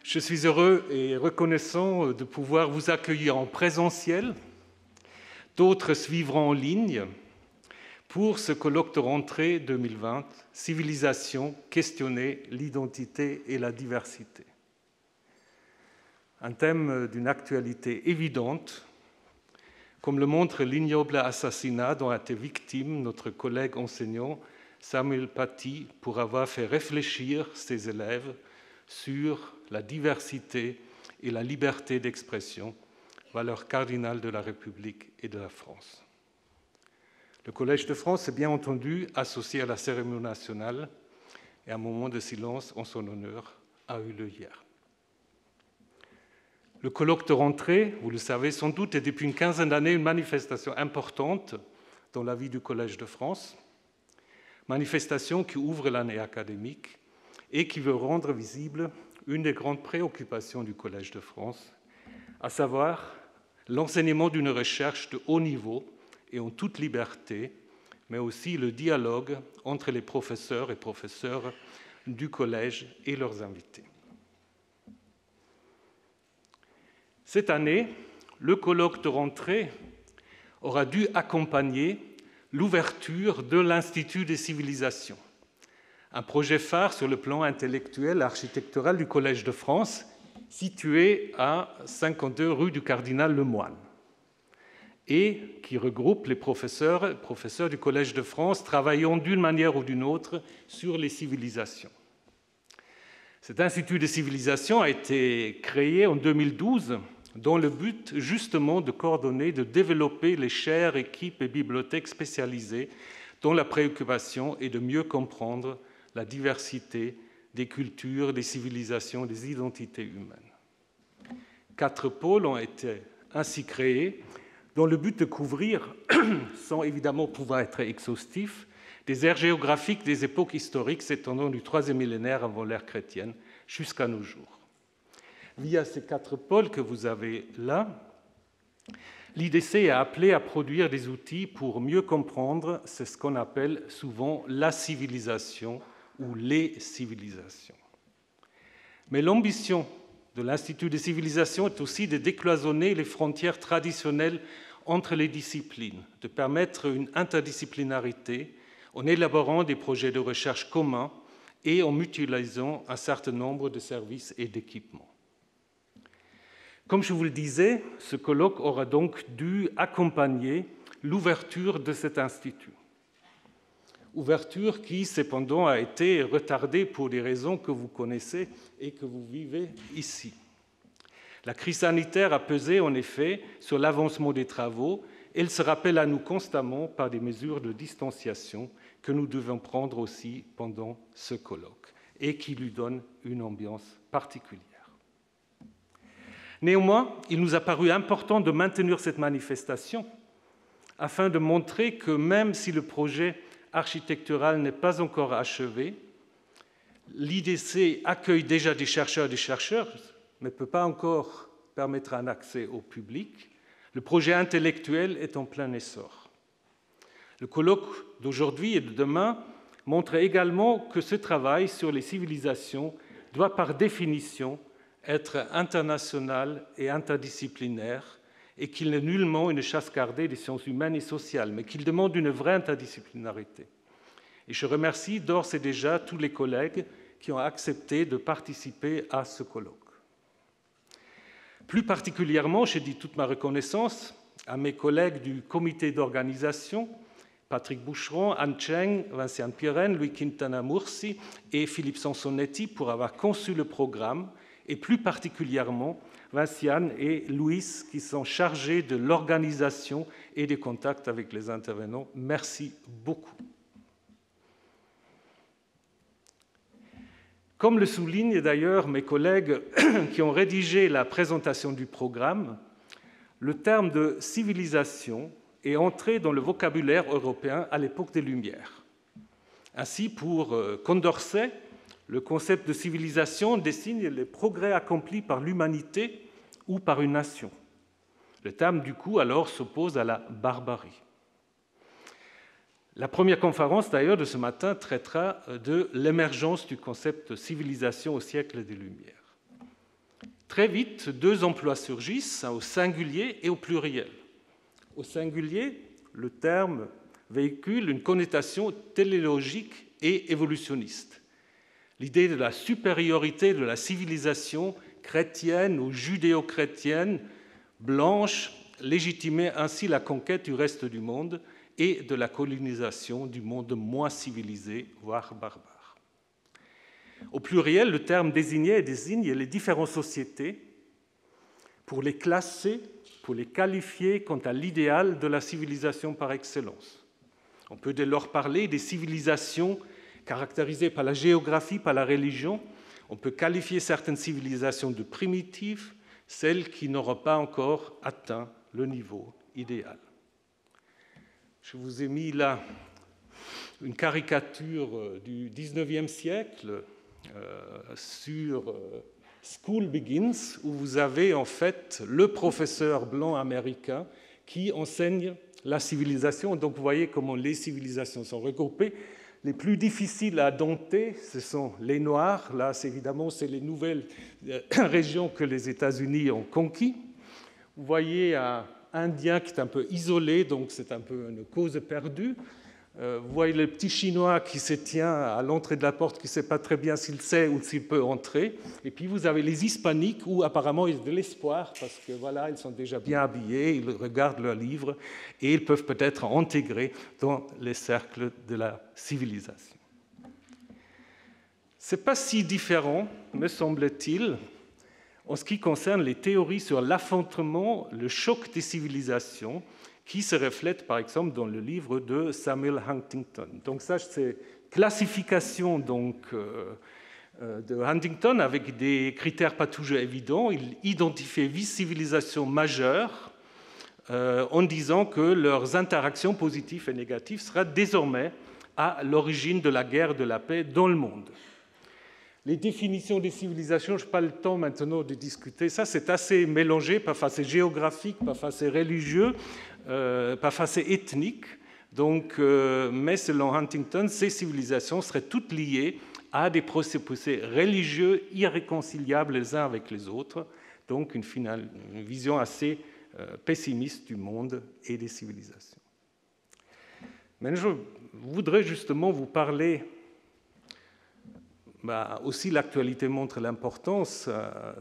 Je suis heureux et reconnaissant de pouvoir vous accueillir en présentiel. D'autres suivront en ligne pour ce colloque de rentrée 2020, Civilisation, questionner l'identité et la diversité. Un thème d'une actualité évidente, comme le montre l'ignoble assassinat dont a été victime notre collègue enseignant Samuel Paty pour avoir fait réfléchir ses élèves sur la diversité et la liberté d'expression, valeurs cardinales de la République et de la France. Le Collège de France est bien entendu associé à la cérémonie nationale et un moment de silence en son honneur a eu lieu hier. Le colloque de rentrée, vous le savez sans doute, est depuis une quinzaine d'années une manifestation importante dans la vie du Collège de France, manifestation qui ouvre l'année académique et qui veut rendre visible une des grandes préoccupations du Collège de France, à savoir l'enseignement d'une recherche de haut niveau et en toute liberté, mais aussi le dialogue entre les professeurs et professeurs du collège et leurs invités. Cette année, le colloque de rentrée aura dû accompagner l'ouverture de l'Institut des civilisations, un projet phare sur le plan intellectuel et architectural du Collège de France, situé à 52 rue du Cardinal Lemoine, et qui regroupe les professeurs du Collège de France travaillant d'une manière ou d'une autre sur les civilisations. Cet Institut des civilisations a été créé en 2012 dans le but justement de coordonner, de développer les chaires, équipes et bibliothèques spécialisées dont la préoccupation est de mieux comprendre la diversité des cultures, des civilisations, des identités humaines. 4 pôles ont été ainsi créés dans le but de couvrir, sans évidemment pouvoir être exhaustif, des aires géographiques des époques historiques s'étendant du 3e millénaire avant l'ère chrétienne jusqu'à nos jours. Via ces 4 pôles que vous avez là, l'IDC est appelé à produire des outils pour mieux comprendre ce qu'on appelle souvent la civilisation ou les civilisations. Mais l'ambition de l'Institut des civilisations est aussi de décloisonner les frontières traditionnelles entre les disciplines, de permettre une interdisciplinarité en élaborant des projets de recherche communs et en mutualisant un certain nombre de services et d'équipements. Comme je vous le disais, ce colloque aura donc dû accompagner l'ouverture de cet institut. Ouverture qui, cependant, a été retardée pour des raisons que vous connaissez et que vous vivez ici. La crise sanitaire a pesé, en effet, sur l'avancement des travaux. Elle se rappelle à nous constamment par des mesures de distanciation que nous devons prendre aussi pendant ce colloque et qui lui donnent une ambiance particulière. Néanmoins, il nous a paru important de maintenir cette manifestation afin de montrer que même si le projet architectural n'est pas encore achevé, l'IDC accueille déjà des chercheurs et des chercheuses, mais ne peut pas encore permettre un accès au public. Le projet intellectuel est en plein essor. Le colloque d'aujourd'hui et de demain montre également que ce travail sur les civilisations doit par définition être international et interdisciplinaire et qu'il n'est nullement une chasse gardée des sciences humaines et sociales, mais qu'il demande une vraie interdisciplinarité. Et je remercie d'ores et déjà tous les collègues qui ont accepté de participer à ce colloque. Plus particulièrement, je dis toute ma reconnaissance à mes collègues du comité d'organisation, Patrick Boucheron, Anne Cheng, Vinciane Pirenne, Louis Quintana Murci et Philippe Sansonetti pour avoir conçu le programme, et plus particulièrement Vinciane et Louis qui sont chargés de l'organisation et des contacts avec les intervenants. Merci beaucoup. Comme le soulignent d'ailleurs mes collègues qui ont rédigé la présentation du programme, le terme de civilisation est entré dans le vocabulaire européen à l'époque des Lumières. Ainsi, pour Condorcet, le concept de civilisation désigne les progrès accomplis par l'humanité ou par une nation. Le terme, du coup, alors s'oppose à la barbarie. La première conférence, d'ailleurs, de ce matin traitera de l'émergence du concept de civilisation au siècle des Lumières. Très vite, deux emplois surgissent, au singulier et au pluriel. Au singulier, le terme véhicule une connotation téléologique et évolutionniste. L'idée de la supériorité de la civilisation chrétienne ou judéo-chrétienne blanche légitimait ainsi la conquête du reste du monde et de la colonisation du monde moins civilisé, voire barbare. Au pluriel, le terme désigne les différentes sociétés pour les classer, pour les qualifier quant à l'idéal de la civilisation par excellence. On peut dès lors parler des civilisations caractérisées par la géographie, par la religion. On peut qualifier certaines civilisations de primitives, celles qui n'auront pas encore atteint le niveau idéal. Je vous ai mis là une caricature du 19e siècle sur School Begins, où vous avez en fait le professeur blanc américain qui enseigne la civilisation. Donc vous voyez comment les civilisations sont regroupées. Les plus difficiles à dompter, ce sont les Noirs. Là, évidemment, c'est les nouvelles régions que les États-Unis ont conquises. Vous voyez un Indien qui est un peu isolé, donc c'est un peu une cause perdue. Vous voyez le petit Chinois qui se tient à l'entrée de la porte, qui ne sait pas très bien s'il sait ou s'il peut entrer. Et puis vous avez les Hispaniques où apparemment il y a de l'espoir parce que voilà, ils sont déjà bien habillés, ils regardent leurs livres et ils peuvent peut-être intégrer dans les cercles de la civilisation. Ce n'est pas si différent, me semble-t-il, en ce qui concerne les théories sur l'affrontement, le choc des civilisations, qui se reflète par exemple dans le livre de Samuel Huntington. Donc ça, c'est classification de Huntington avec des critères pas toujours évidents. Il identifie 8 civilisations majeures en disant que leurs interactions positives et négatives seraient désormais à l'origine de la guerre de la paix dans le monde. Les définitions des civilisations, je n'ai pas le temps maintenant de discuter. Ça, c'est assez mélangé, parfois c'est géographique, parfois c'est religieux, parfois c'est ethnique. Donc, mais selon Huntington, ces civilisations seraient toutes liées à des processus religieux irréconciliables les uns avec les autres. Donc, une vision assez pessimiste du monde et des civilisations. Mais je voudrais justement vous parler. Aussi, l'actualité montre l'importance,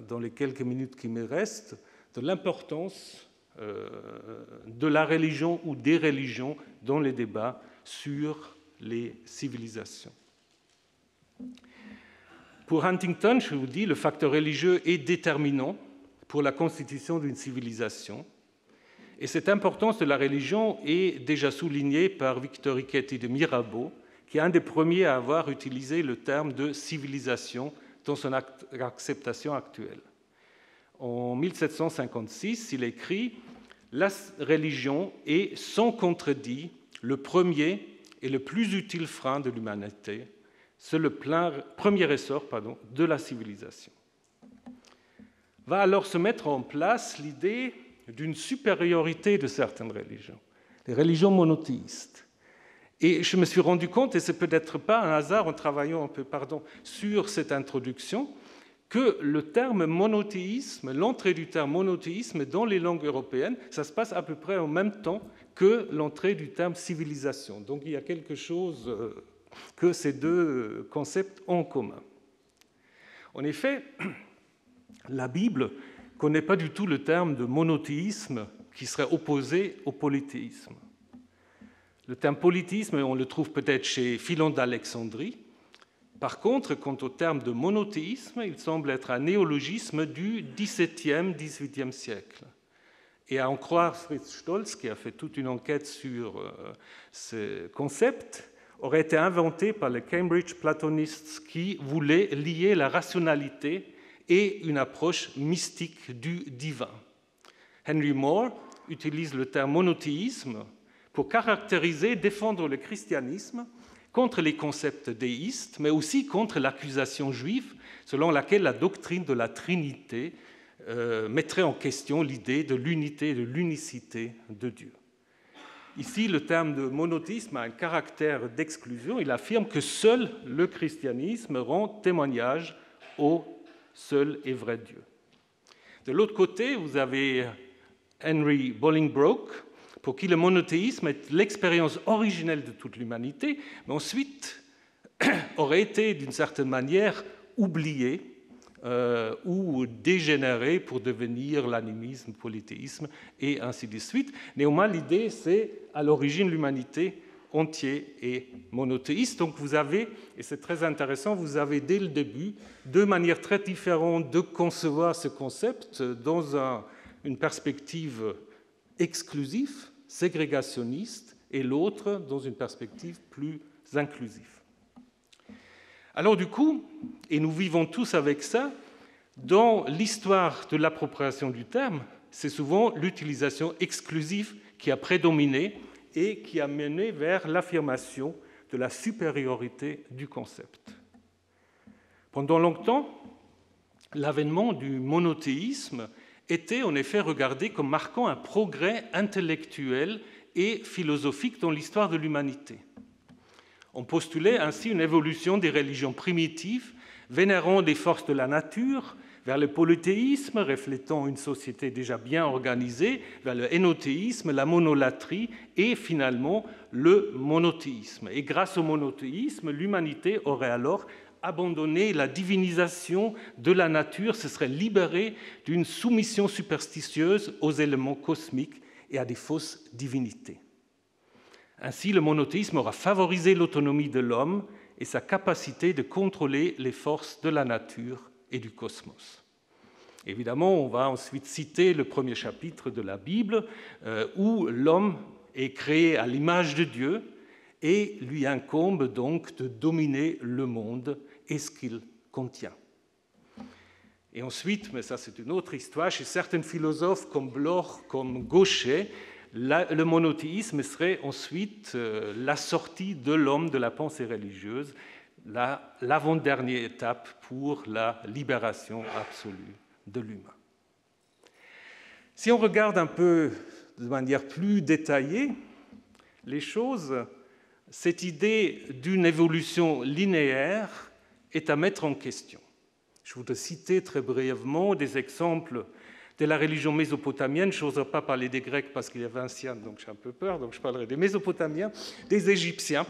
dans les quelques minutes qui me restent, de l'importance de la religion ou des religions dans les débats sur les civilisations. Pour Huntington, je vous dis, le facteur religieux est déterminant pour la constitution d'une civilisation. Et cette importance de la religion est déjà soulignée par Victor Richetti de Mirabeau, qui est un des premiers à avoir utilisé le terme de civilisation dans son acceptation actuelle. En 1756, il écrit « La religion est, sans contredit, le premier et le plus utile frein de l'humanité. C'est le premier essor de la civilisation. » Va alors se mettre en place l'idée d'une supériorité de certaines religions, les religions monothéistes. Et je me suis rendu compte, et ce n'est peut-être pas un hasard en travaillant un peu sur cette introduction, que le terme monothéisme, l'entrée du terme monothéisme dans les langues européennes, ça se passe à peu près en même temps que l'entrée du terme civilisation. Donc il y a quelque chose que ces deux concepts ont en commun. En effet, la Bible ne connaît pas du tout le terme de monothéisme qui serait opposé au polythéisme. Le terme polythéisme, on le trouve peut-être chez Philon d'Alexandrie. Par contre, quant au terme de monothéisme, il semble être un néologisme du XVIIe, XVIIIe siècle. Et à en croire Fritz Stolz, qui a fait toute une enquête sur ce concept, aurait été inventé par les Cambridge Platonists qui voulaient lier la rationalité et une approche mystique du divin. Henry Moore utilise le terme monothéisme pour caractériser, défendre le christianisme contre les concepts déistes, mais aussi contre l'accusation juive selon laquelle la doctrine de la Trinité mettrait en question l'idée de l'unité et de l'unicité de Dieu. Ici, le terme de monothéisme a un caractère d'exclusion. Il affirme que seul le christianisme rend témoignage au seul et vrai Dieu. De l'autre côté, vous avez Henry Bolingbroke, pour qui le monothéisme est l'expérience originelle de toute l'humanité, mais ensuite aurait été d'une certaine manière oublié ou dégénéré pour devenir l'animisme, le polythéisme, et ainsi de suite. Néanmoins, l'idée, c'est à l'origine l'humanité entière et monothéiste. Donc vous avez, et c'est très intéressant, vous avez dès le début deux manières très différentes de concevoir ce concept dans une perspective exclusive, ségrégationniste, et l'autre dans une perspective plus inclusive. Alors du coup, et nous vivons tous avec ça, dans l'histoire de l'appropriation du terme, c'est souvent l'utilisation exclusive qui a prédominé et qui a mené vers l'affirmation de la supériorité du concept. Pendant longtemps, l'avènement du monothéisme était en effet regardé comme marquant un progrès intellectuel et philosophique dans l'histoire de l'humanité. On postulait ainsi une évolution des religions primitives, vénérant des forces de la nature, vers le polythéisme, reflétant une société déjà bien organisée, vers le hénothéisme, la monolatrie et finalement le monothéisme. Et grâce au monothéisme, l'humanité aurait alors abandonné la divinisation de la nature, se serait libérée d'une soumission superstitieuse aux éléments cosmiques et à des fausses divinités. Ainsi, le monothéisme aura favorisé l'autonomie de l'homme et sa capacité de contrôler les forces de la nature et du cosmos. Évidemment, on va ensuite citer le premier chapitre de la Bible, où l'homme est créé à l'image de Dieu et lui incombe donc de dominer le monde et ce qu'il contient. Et ensuite, mais ça c'est une autre histoire, chez certains philosophes comme Bloch, comme Gauchet, le monothéisme serait ensuite la sortie de l'homme de la pensée religieuse, l'avant-dernière étape pour la libération absolue de l'humain. Si on regarde un peu de manière plus détaillée les choses, cette idée d'une évolution linéaire est à mettre en question. Je voudrais citer très brièvement des exemples de la religion mésopotamienne. Je n'oserais pas parler des Grecs parce qu'il y avait anciens, donc j'ai un peu peur, donc je parlerai des Mésopotamiens, des Égyptiens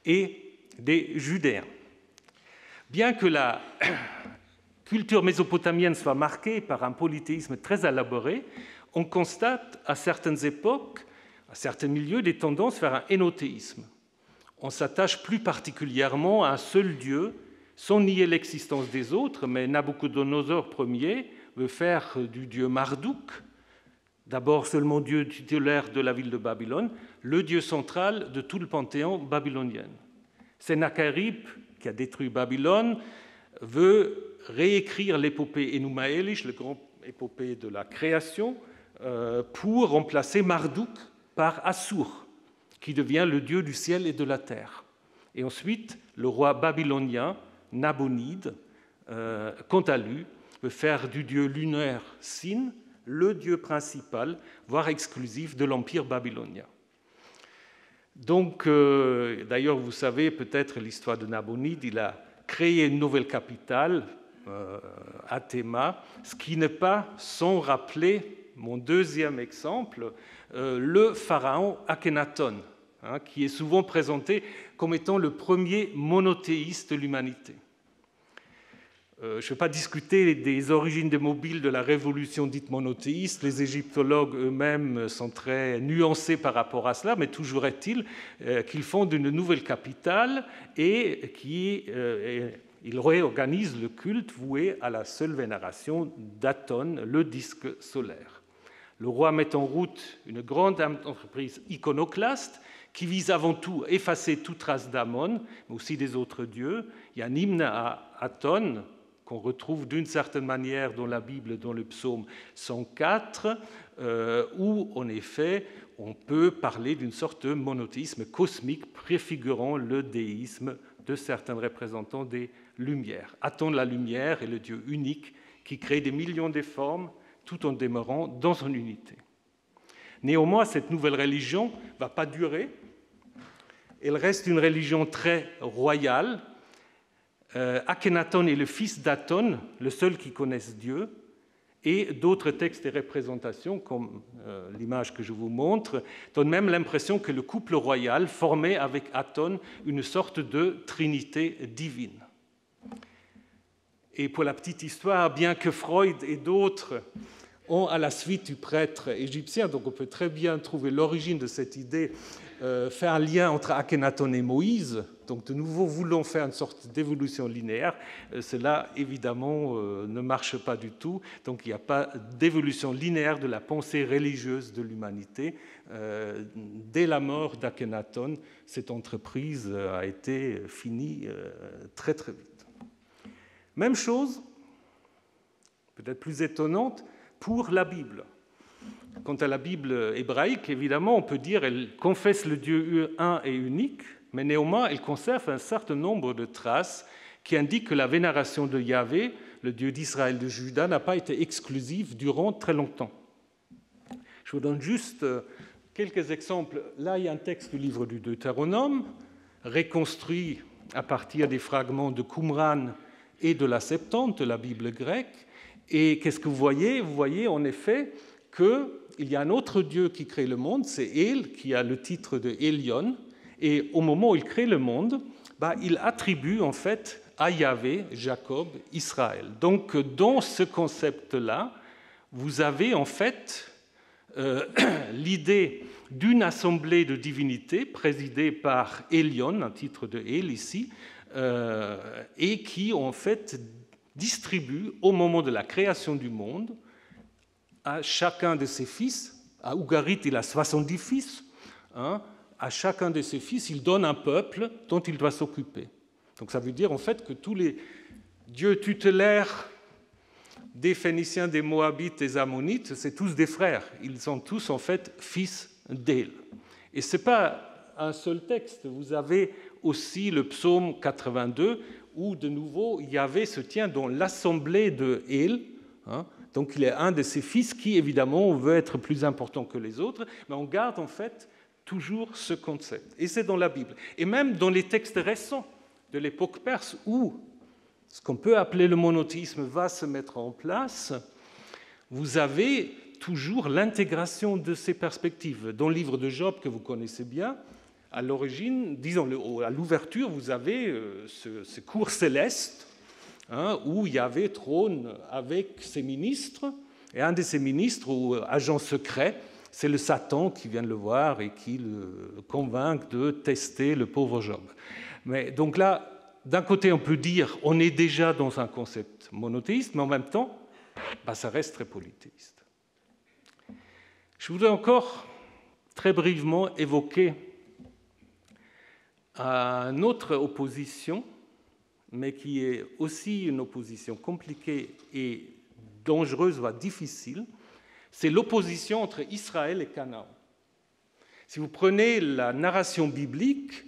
et des Judéens. Bien que la culture mésopotamienne soit marquée par un polythéisme très élaboré, on constate à certaines époques, à certains milieux, des tendances vers un hénothéisme. On s'attache plus particulièrement à un seul Dieu, sans nier l'existence des autres, mais Nabuchodonosor Ier veut faire du dieu Marduk, d'abord seulement dieu titulaire de la ville de Babylone, le dieu central de tout le panthéon babylonien. Sennacherib, qui a détruit Babylone, veut réécrire l'épopée Enuma Elish, le grand épopée de la création, pour remplacer Marduk par Assur, qui devient le dieu du ciel et de la terre. Et ensuite, le roi babylonien, Nabonide, quant à lui, veut faire du dieu lunaire Sin le dieu principal, voire exclusif, de l'empire babylonien. Donc, d'ailleurs, vous savez peut-être l'histoire de Nabonide, il a créé une nouvelle capitale, Athéma, ce qui n'est pas sans rappeler mon deuxième exemple, le pharaon Akhenaton, qui est souvent présenté comme étant le premier monothéiste de l'humanité. Je ne vais pas discuter des origines des mobiles de la révolution dite monothéiste. Les égyptologues eux-mêmes sont très nuancés par rapport à cela, mais toujours est-il qu'ils fondent une nouvelle capitale et qu'ils réorganisent le culte voué à la seule vénération d'Aton, le disque solaire. Le roi met en route une grande entreprise iconoclaste qui vise avant tout à effacer toute trace d'Amon, mais aussi des autres dieux. Il y a un hymne à Aton, qu'on retrouve d'une certaine manière dans la Bible, dans le psaume 104, où, en effet, on peut parler d'une sorte de monothéisme cosmique préfigurant le déisme de certains représentants des Lumières. Aton, la lumière, est le Dieu unique qui crée des millions de formes tout en demeurant dans son unité. Néanmoins, cette nouvelle religion ne va pas durer. Elle reste une religion très royale. Akhenaton est le fils d'Aton, le seul qui connaisse Dieu, Et d'autres textes et représentations, comme l'image que je vous montre, donnent même l'impression que le couple royal formait avec Aton une sorte de trinité divine. Et pour la petite histoire, bien que Freud et d'autres ont, à la suite du prêtre égyptien, donc on peut très bien trouver l'origine de cette idée, fait un lien entre Akhenaton et Moïse, donc de nouveau voulons faire une sorte d'évolution linéaire, cela évidemment ne marche pas du tout, donc il n'y a pas d'évolution linéaire de la pensée religieuse de l'humanité. Dès la mort d'Akhenaton, cette entreprise a été finie très très vite. Même chose, peut-être plus étonnante, pour la Bible. Quant à la Bible hébraïque, évidemment, on peut dire qu'elle confesse le Dieu un et unique, mais néanmoins, elle conserve un certain nombre de traces qui indiquent que la vénération de Yahvé, le Dieu d'Israël de Juda, n'a pas été exclusive durant très longtemps. Je vous donne juste quelques exemples. Là, il y a un texte du livre du Deutéronome, reconstruit à partir des fragments de Qumran et de la Septante, de la Bible grecque. Et qu'est-ce que vous voyez? Vous voyez en effet qu'il y a un autre Dieu qui crée le monde, c'est El, qui a le titre de Elion, et au moment où il crée le monde, il attribue en fait à Yahvé, Jacob, Israël. Donc dans ce concept-là, vous avez en fait l'idée d'une assemblée de divinités présidée par Elion, un titre de El ici, et qui en fait distribue au moment de la création du monde à chacun de ses fils. À Ougarit, il a 70 fils. À chacun de ses fils, il donne un peuple dont il doit s'occuper. Donc ça veut dire en fait que tous les dieux tutélaires des Phéniciens, des Moabites, des Ammonites, c'est tous des frères. Ils sont tous en fait fils d'El. Et ce n'est pas un seul texte. Vous avez aussi le psaume 82, où de nouveau Yahvé se tient dans l'assemblée de El. Donc il est un de ses fils qui, évidemment, veut être plus important que les autres, mais on garde en fait toujours ce concept. Et c'est dans la Bible. Et même dans les textes récents de l'époque perse, où ce qu'on peut appeler le monothéisme va se mettre en place, vous avez toujours l'intégration de ces perspectives. Dans le livre de Job, que vous connaissez bien, à l'origine, disons à l'ouverture, vous avez ce cours céleste, où Yahvé trône avec ses ministres, et un de ses ministres, ou agent secret, c'est le Satan qui vient le voir et qui le convainc de tester le pauvre Job. Mais donc là, d'un côté, on peut dire on est déjà dans un concept monothéiste, mais en même temps, ça reste très polythéiste. Je voudrais encore très brièvement évoquer une autre opposition, mais qui est aussi une opposition compliquée et dangereuse, voire difficile, c'est l'opposition entre Israël et Canaan. Si vous prenez la narration biblique,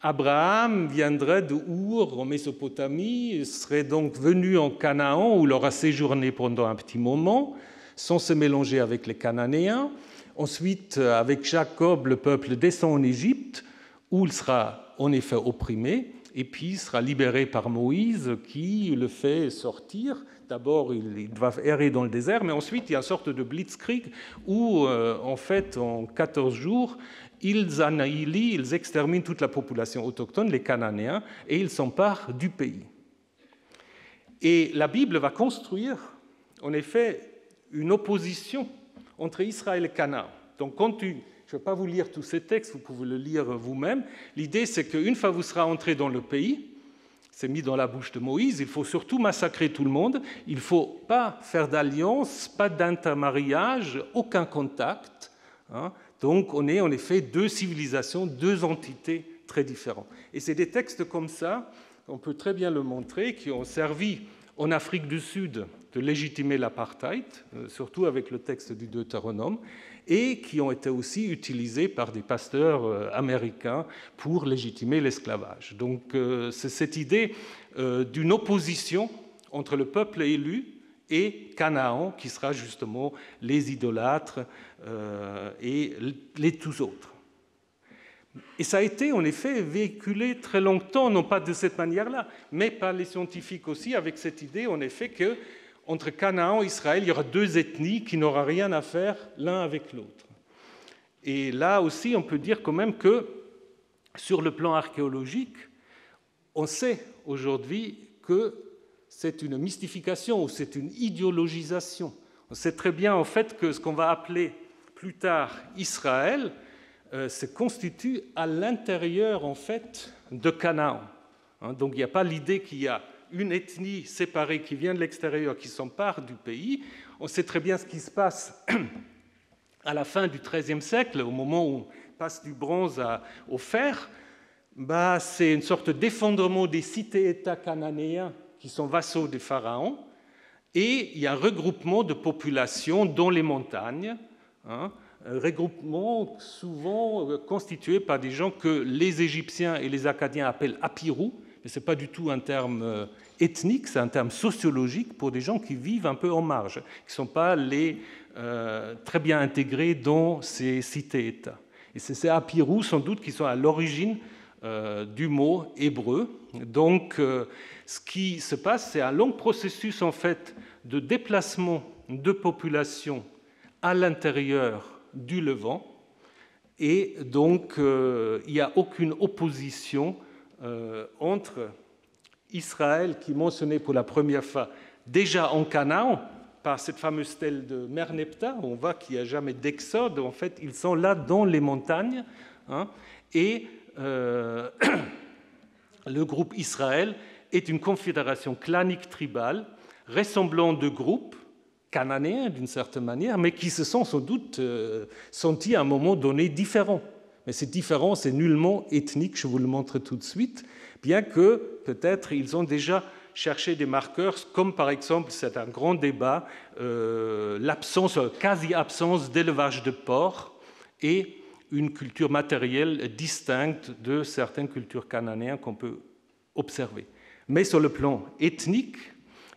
Abraham viendrait de Our en Mésopotamie, serait donc venu en Canaan où il aura séjourné pendant un petit moment, sans se mélanger avec les Cananéens. Ensuite, avec Jacob, le peuple descend en Égypte, où il sera en effet opprimé, et puis il sera libéré par Moïse qui le fait sortir. D'abord, ils doivent errer dans le désert, mais ensuite, il y a une sorte de blitzkrieg où, en fait, en 14 jours, ils annihilent, ils exterminent toute la population autochtone, les Cananéens, et ils s'emparent du pays. Et la Bible va construire, en effet, une opposition entre Israël et Canaan. Donc, je ne vais pas vous lire tous ces textes, vous pouvez le lire vous-même. L'idée, c'est qu'une fois que vous serez entré dans le pays, c'est mis dans la bouche de Moïse, il faut surtout massacrer tout le monde, il ne faut pas faire d'alliance, pas d'intermariage, aucun contact. Donc on est en effet deux civilisations, deux entités très différentes. Et c'est des textes comme ça, on peut très bien le montrer, qui ont servi en Afrique du Sud de légitimer l'apartheid, surtout avec le texte du Deutéronome, et qui ont été aussi utilisés par des pasteurs américains pour légitimer l'esclavage. Donc c'est cette idée d'une opposition entre le peuple élu et Canaan, qui sera justement les idolâtres et les tous autres. Et ça a été en effet véhiculé très longtemps, non pas de cette manière-là, mais par les scientifiques aussi, avec cette idée en effet que entre Canaan et Israël, il y aura deux ethnies qui n'auront rien à faire l'un avec l'autre. Et là aussi, on peut dire quand même que, sur le plan archéologique, on sait aujourd'hui que c'est une mystification ou c'est une idéologisation. On sait très bien en fait que ce qu'on va appeler plus tard Israël se constitue à l'intérieur en fait de Canaan. Donc il n'y a pas l'idée qu'il y a une ethnie séparée qui vient de l'extérieur, qui s'empare du pays. On sait très bien ce qui se passe à la fin du XIIIe siècle, au moment où on passe du bronze au fer. C'est une sorte d'effondrement des cités-États cananéens qui sont vassaux des pharaons, et il y a un regroupement de populations dans les montagnes, un regroupement souvent constitué par des gens que les Égyptiens et les Akkadiens appellent apirous, mais ce n'est pas du tout un terme ethnique, c'est un terme sociologique pour des gens qui vivent un peu en marge, qui ne sont pas très bien intégrés dans ces cités-États. Et c'est ces apirous, sans doute, qui sont à l'origine du mot hébreu. Donc, ce qui se passe, c'est un long processus en fait de déplacement de population à l'intérieur du Levant, et donc il n'y a aucune opposition entre Israël, qui est mentionné pour la première fois déjà en Canaan par cette fameuse stèle de Merneptah, on voit qu'il n'y a jamais d'exode, en fait ils sont là dans les montagnes, et le groupe Israël est une confédération clanique tribale ressemblant de groupes cananéens d'une certaine manière, mais qui se sont sans doute sentis à un moment donné différents. Mais ces différences c'est nullement ethnique, je vous le montre tout de suite, bien que peut-être ils ont déjà cherché des marqueurs, comme par exemple, c'est un grand débat, l'absence, quasi-absence d'élevage de porcs et une culture matérielle distincte de certaines cultures cananéennes qu'on peut observer. Mais sur le plan ethnique,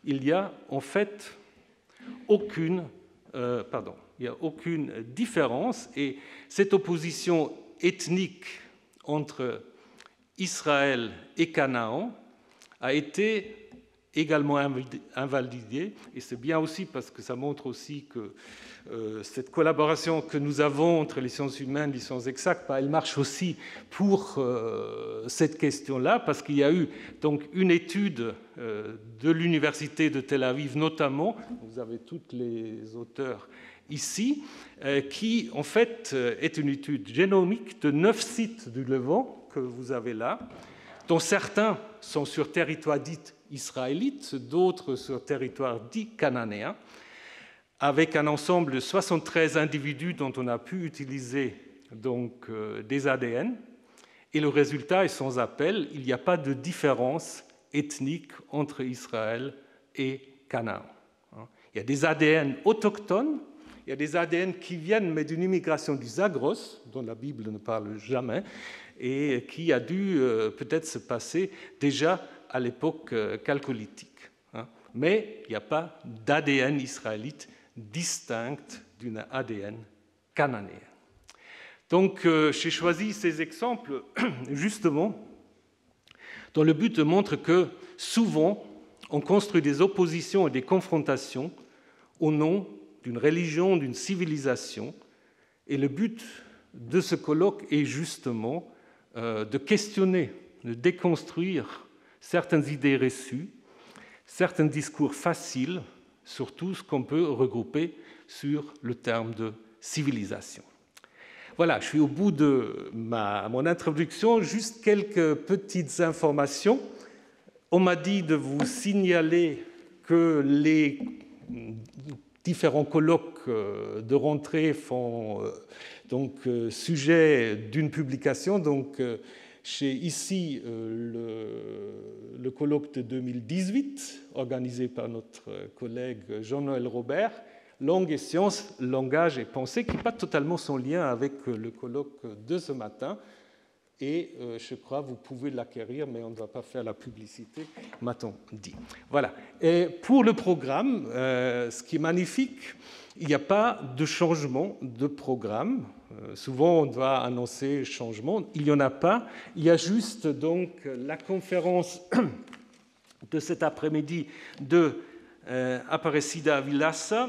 il n'y a en fait aucune différence, et cette opposition ethnique entre Israël et Canaan a été également invalidée, et c'est bien aussi parce que ça montre aussi que cette collaboration que nous avons entre les sciences humaines et les sciences exactes, elle marche aussi pour cette question-là, parce qu'il y a eu donc une étude de l'université de Tel Aviv notamment, vous avez tous les auteurs ici, qui en fait est une étude génomique de 9 sites du Levant que vous avez là, dont certains sont sur territoire dit israélite, d'autres sur territoire dit cananéen, avec un ensemble de 73 individus dont on a pu utiliser donc, des ADN. Et le résultat est sans appel, il n'y a pas de différence ethnique entre Israël et Canaan. Il y a des ADN autochtones, il y a des ADN qui viennent mais d'une immigration du Zagros, dont la Bible ne parle jamais, et qui a dû peut-être se passer déjà à l'époque chalcolithique. Mais il n'y a pas d'ADN israélite distinct d'une ADN cananéenne. Donc j'ai choisi ces exemples justement dans le but de montrer que souvent on construit des oppositions et des confrontations au nom d'une religion, d'une civilisation, et le but de ce colloque est justement de questionner, de déconstruire certaines idées reçues, certains discours faciles, surtout ce qu'on peut regrouper sur le terme de civilisation. Voilà, je suis au bout de mon introduction, juste quelques petites informations. On m'a dit de vous signaler que les différents colloques de rentrée font donc sujet d'une publication. Donc, j'ai ici le colloque de 2018, organisé par notre collègue Jean-Noël Robert, Langue et sciences, langage et pensée, qui n'est pas totalement sans lien avec le colloque de ce matin. Et je crois que vous pouvez l'acquérir, mais on ne va pas faire la publicité, m'a-t-on dit. Voilà. Et pour le programme, ce qui est magnifique, il n'y a pas de changement de programme. Souvent, on doit annoncer changement. Il n'y en a pas. Il y a juste donc la conférence de cet après-midi de Aparecida Vilaça,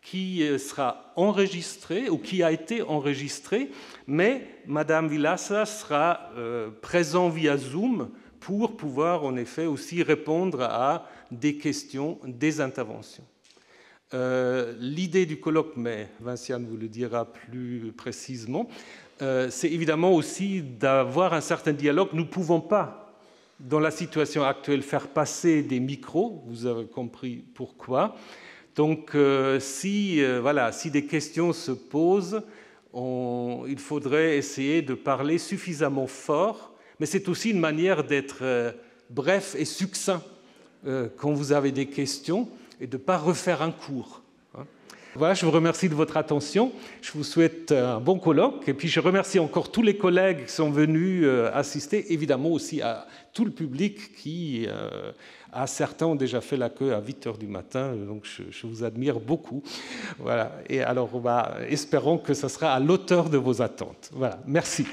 qui sera enregistré ou qui a été enregistré, mais Madame Vilaça sera présente via Zoom pour pouvoir en effet aussi répondre à des questions, des interventions. L'idée du colloque, mais Vinciane vous le dira plus précisément, c'est évidemment aussi d'avoir un certain dialogue. Nous ne pouvons pas, dans la situation actuelle, faire passer des micros, vous avez compris pourquoi. Donc, si des questions se posent, il faudrait essayer de parler suffisamment fort, mais c'est aussi une manière d'être bref et succinct quand vous avez des questions et de ne pas refaire un cours. Voilà, je vous remercie de votre attention. Je vous souhaite un bon colloque. Et puis, je remercie encore tous les collègues qui sont venus assister, évidemment aussi à tout le public qui, à certains, ont déjà fait la queue à 8 h du matin. Donc, je vous admire beaucoup. Voilà. Et alors, espérons que ce sera à l'auteur de vos attentes. Voilà, merci.